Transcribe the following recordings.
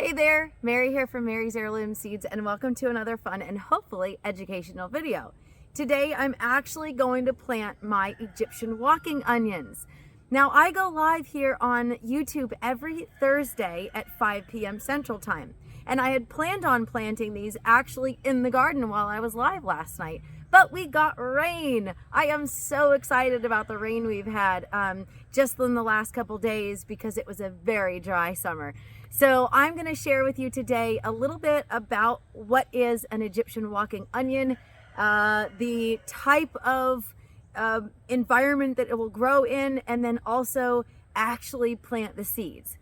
Hey there, Mary here from Mary's Heirloom Seeds, and welcome to another fun and hopefully educational video. Today I'm actually going to plant my Egyptian walking onions. Now I go live here on YouTube every Thursday at 5 p.m. Central Time, and I had planned on planting these actually in the garden while I was live last night, but we got rain. I am so excited about the rain we've had just in the last couple days because it was a very dry summer. So I'm going to share with you today a little bit about what is an Egyptian walking onion, the type of environment that it will grow in, and then also actually plant the seeds.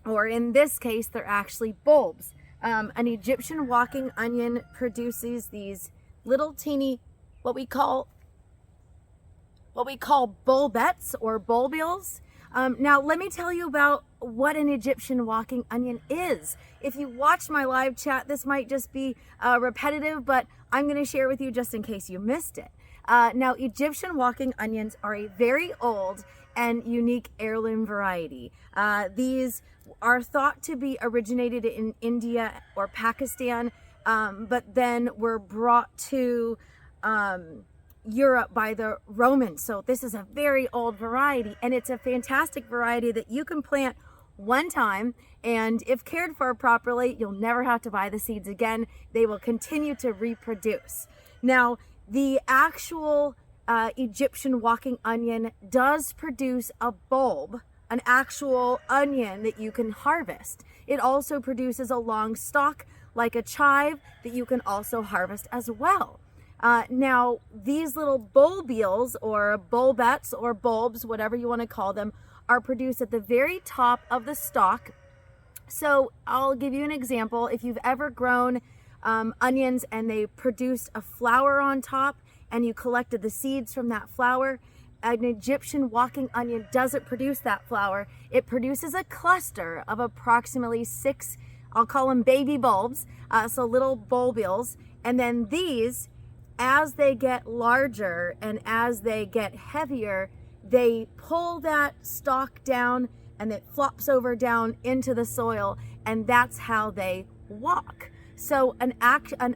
Or in this case, they're actually bulbs. An Egyptian walking onion produces these little teeny, what we call bulbets or bulbils. Now let me tell you about what an Egyptian walking onion is. If you watch my live chat, this might just be repetitive, but I'm going to share with you just in case you missed it. Now, Egyptian walking onions are a very old and unique heirloom variety. These are thought to be originated in India or Pakistan, but then were brought to Europe by the Romans. So this is a very old variety, and it's a fantastic variety that you can plant one time, and if cared for properly, you'll never have to buy the seeds again. They will continue to reproduce. Now, the actual Egyptian walking onion does produce a bulb, an actual onion that you can harvest. It also produces a long stalk like a chive that you can also harvest as well. Now, these little bulbils or bulbets or bulbs, whatever you want to call them, are produced at the very top of the stalk. So I'll give you an example. If you've ever grown onions and they produced a flower on top and you collected the seeds from that flower, an Egyptian walking onion doesn't produce that flower. It produces a cluster of approximately 6, I'll call them baby bulbs, so little bulbils, and then these, as they get larger and as they get heavier, they pull that stalk down and it flops over down into the soil, and that's how they walk. So an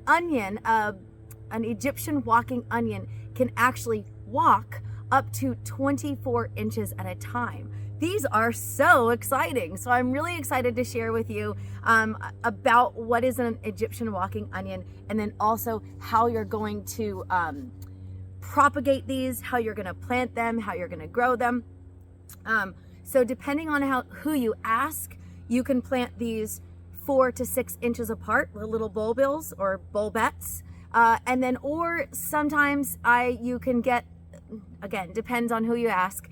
onion, an Egyptian walking onion can actually walk up to 24 inches at a time. These are so exciting. So I'm really excited to share with you about what is an Egyptian walking onion, and then also how you're going to propagate these, how you're going to plant them, how you're going to grow them. So depending on who you ask, you can plant these 4 to 6 inches apart, the little bulbils or bulbets. And then, or sometimes you can get, again, depends on who you ask,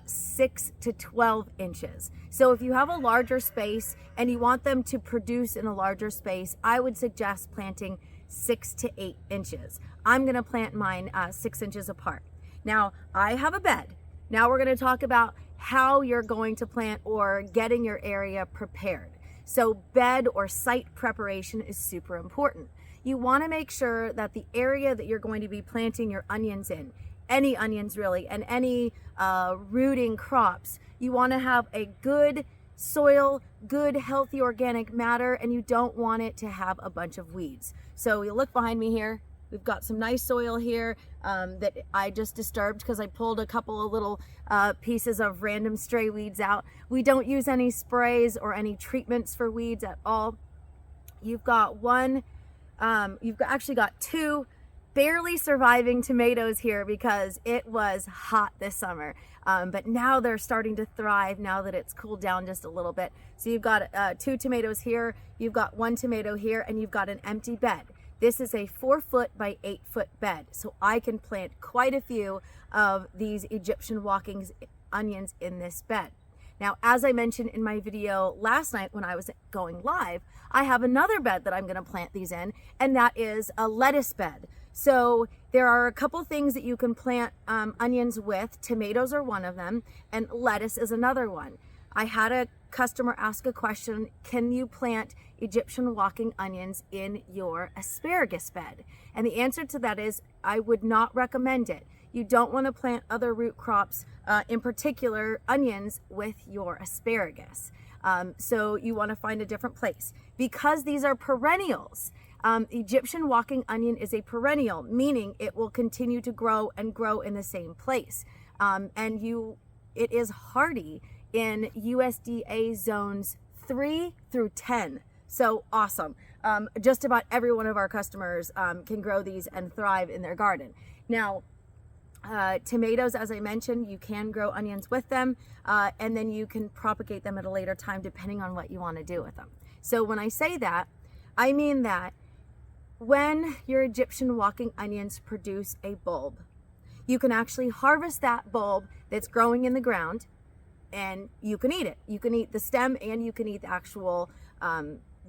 6 to 12 inches. So if you have a larger space and you want them to produce in a larger space, I would suggest planting 6 to 8 inches. I'm going to plant mine 6 inches apart. Now, I have a bed. Now we're going to talk about how you're going to plant or getting your area prepared. So bed or site preparation is super important. You want to make sure that the area that you're going to be planting your onions in, any onions really, and any rooting crops, you want to have a good soil, good healthy organic matter, and you don't want it to have a bunch of weeds. So you look behind me here, we've got some nice soil here that I just disturbed because I pulled a couple of little pieces of random stray weeds out. We don't use any sprays or any treatments for weeds at all. You've got actually got 2 barely surviving tomatoes here because it was hot this summer, but now they're starting to thrive now that it's cooled down just a little bit. So you've got 2 tomatoes here, you've got 1 tomato here, and you've got an empty bed. This is a 4-foot by 8-foot bed, so I can plant quite a few of these Egyptian walking onions in this bed. Now, as I mentioned in my video last night when I was going live, I have another bed that I'm going to plant these in, and that is a lettuce bed. So there are a couple things that you can plant onions with. Tomatoes are one of them, and lettuce is another one. I had a customer ask a question, can you plant Egyptian walking onions in your asparagus bed? And the answer to that is I would not recommend it. You don't want to plant other root crops, in particular onions, with your asparagus. So you want to find a different place. Because these are perennials, Egyptian walking onion is a perennial, meaning it will continue to grow and grow in the same place. It is hardy in USDA zones 3 through 10. So awesome. Just about every one of our customers can grow these and thrive in their garden. Now, tomatoes, as I mentioned, you can grow onions with them, and then you can propagate them at a later time depending on what you want to do with them. So when I say that, I mean that when your Egyptian walking onions produce a bulb, you can actually harvest that bulb that's growing in the ground, and you can eat it. You can eat the stem and you can eat the actual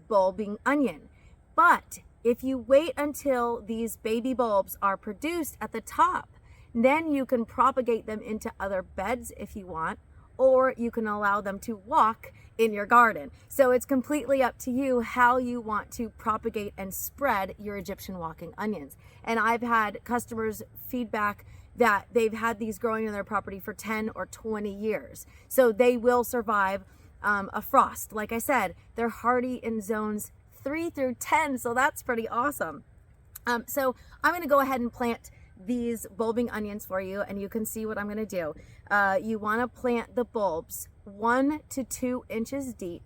bulbing onion. But if you wait until these baby bulbs are produced at the top, then you can propagate them into other beds if you want, or you can allow them to walk in your garden. So it's completely up to you how you want to propagate and spread your Egyptian walking onions. And I've had customers feedback that they've had these growing in their property for 10 or 20 years. So they will survive a frost. Like I said, they're hardy in zones 3 through 10, so that's pretty awesome. So I'm gonna go ahead and plant these bulbing onions for you, and you can see what I'm gonna do. You wanna plant the bulbs 1 to 2 inches deep,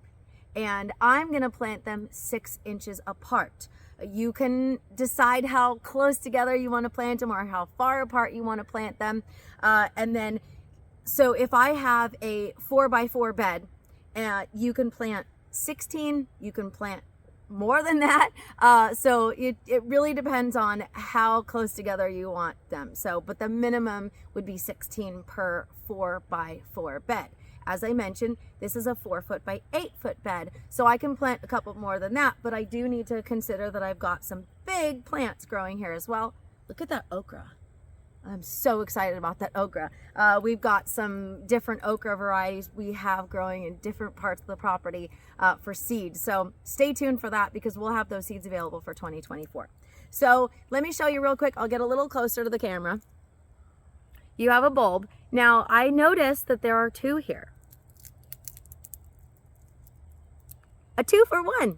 and I'm gonna plant them 6 inches apart. You can decide how close together you want to plant them or how far apart you want to plant them. So if I have a 4x4 bed, you can plant 16, you can plant more than that. So it really depends on how close together you want them. But the minimum would be 16 per 4x4 bed. As I mentioned, this is a 4 foot by 8 foot bed, so I can plant a couple more than that, but I do need to consider that I've got some big plants growing here as well. Look at that okra. I'm so excited about that okra. We've got some different okra varieties we have growing in different parts of the property for seeds. So stay tuned for that because we'll have those seeds available for 2024. So let me show you real quick. I'll get a little closer to the camera. You have a bulb. Now I noticed that there are 2 here. A 2 for 1.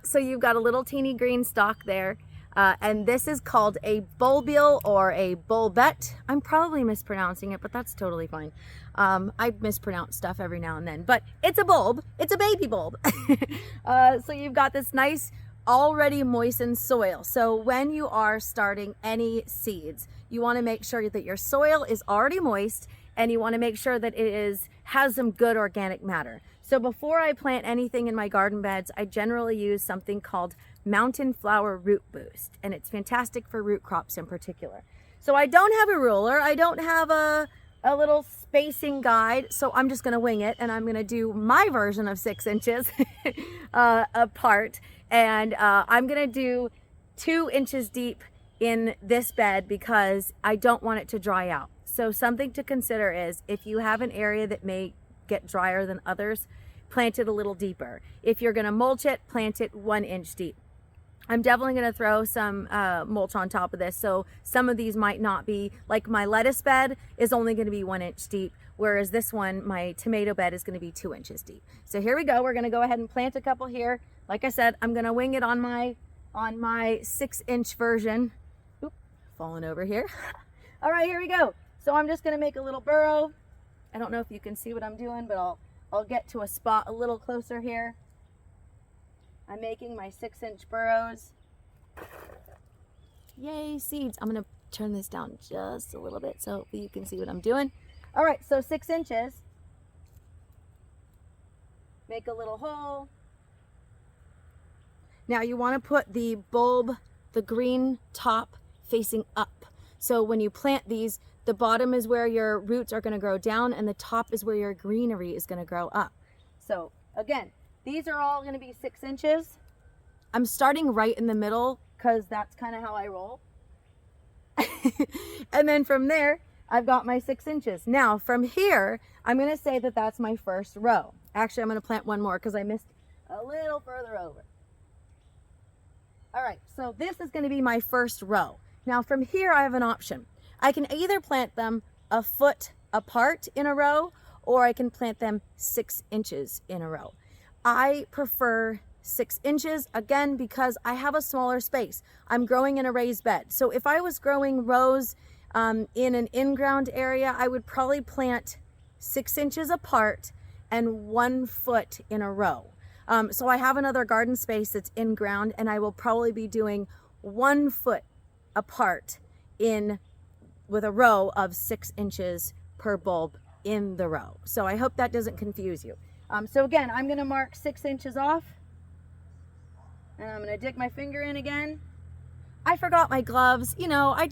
So you've got a little teeny green stalk there. And this is called a bulbule or a bulbette. I'm probably mispronouncing it, but that's totally fine. I mispronounce stuff every now and then, but it's a bulb. It's a baby bulb. So you've got this nice already moistened soil. So when you are starting any seeds, you want to make sure that your soil is already moist, and you want to make sure that it has some good organic matter. So before I plant anything in my garden beds, I generally use something called Mountain Flower Root Boost, and it's fantastic for root crops in particular. So I don't have a ruler, I don't have a little spacing guide, so I'm just gonna wing it, and I'm gonna do my version of 6 inches apart, and I'm gonna do 2 inches deep in this bed because I don't want it to dry out. So something to consider is if you have an area that may get drier than others, plant it a little deeper. If you're gonna mulch it, plant it 1 inch deep. I'm definitely gonna throw some mulch on top of this. So some of these might not be, like my lettuce bed is only gonna be 1 inch deep, whereas this one, my tomato bed, is gonna be 2 inches deep. So here we go, we're gonna go ahead and plant a couple here. Like I said, I'm gonna wing it on my 6 inch version. Oop, falling over here. All right, here we go. So I'm just gonna make a little burrow. I don't know if you can see what I'm doing, but I'll get to a spot a little closer here. I'm making my 6 inch burrows. Yay, seeds. I'm gonna turn this down just a little bit so hopefully you can see what I'm doing. All right, so 6 inches. Make a little hole. Now you wanna put the bulb, the green top, facing up. So when you plant these, the bottom is where your roots are going to grow down, and the top is where your greenery is going to grow up. So again, these are all going to be 6 inches. I'm starting right in the middle because that's kind of how I roll. And then from there, I've got my 6 inches. Now from here, I'm going to say that that's my first row. Actually, I'm going to plant one more because I missed a little further over. All right, so this is going to be my first row. Now from here, I have an option. I can either plant them a foot apart in a row, or I can plant them 6 inches in a row. I prefer 6 inches, again, because I have a smaller space. I'm growing in a raised bed. So if I was growing rows in an in-ground area, I would probably plant 6 inches apart and 1 foot in a row. So I have another garden space that's in ground, and I will probably be doing 1 foot apart with a row of 6 inches per bulb in the row. So I hope that doesn't confuse you. So again, I'm gonna mark 6 inches off, and I'm gonna dig my finger in again. I forgot my gloves. You know, I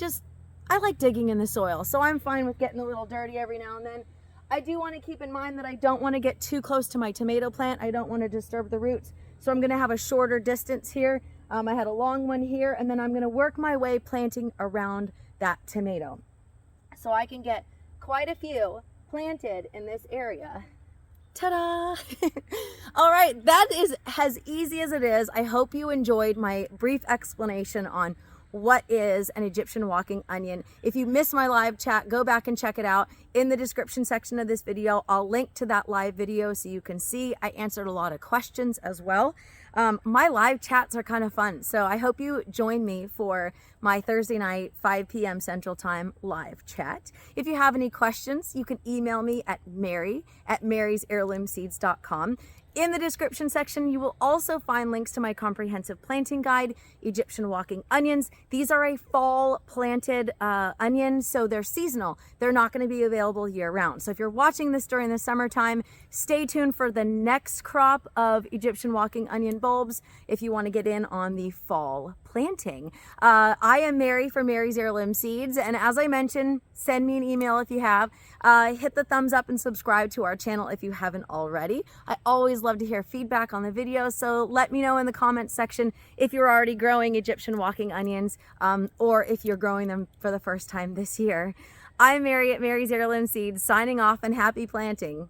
like digging in the soil, so I'm fine with getting a little dirty every now and then. I do want to keep in mind that I don't want to get too close to my tomato plant. I don't want to disturb the roots. So I'm going to have a shorter distance here. I had a long one here, and then I'm going to work my way planting around that tomato. So I can get quite a few planted in this area. Ta-da! All right, that is as easy as it is. I hope you enjoyed my brief explanation on what is an Egyptian walking onion. If you missed my live chat, go back and check it out. In the description section of this video, I'll link to that live video so you can see. I answered a lot of questions as well. My live chats are kind of fun, so I hope you join me for my Thursday night 5 p.m. Central Time live chat. If you have any questions, you can email me at mary@marysheirloomseeds.com. In the description section, you will also find links to my comprehensive planting guide, Egyptian Walking Onions. These are a fall planted onion, so they're seasonal. They're not going to be available year round. So if you're watching this during the summertime, stay tuned for the next crop of Egyptian Walking Onion bulbs if you want to get in on the fall planting. I am Mary from Mary's Heirloom Seeds, and as I mentioned, send me an email if you have. Hit the thumbs up and subscribe to our channel if you haven't already. I always love to hear feedback on the video, so let me know in the comments section if you're already growing Egyptian walking onions or if you're growing them for the first time this year. I'm Mary at Mary's Heirloom Seeds, signing off, and happy planting.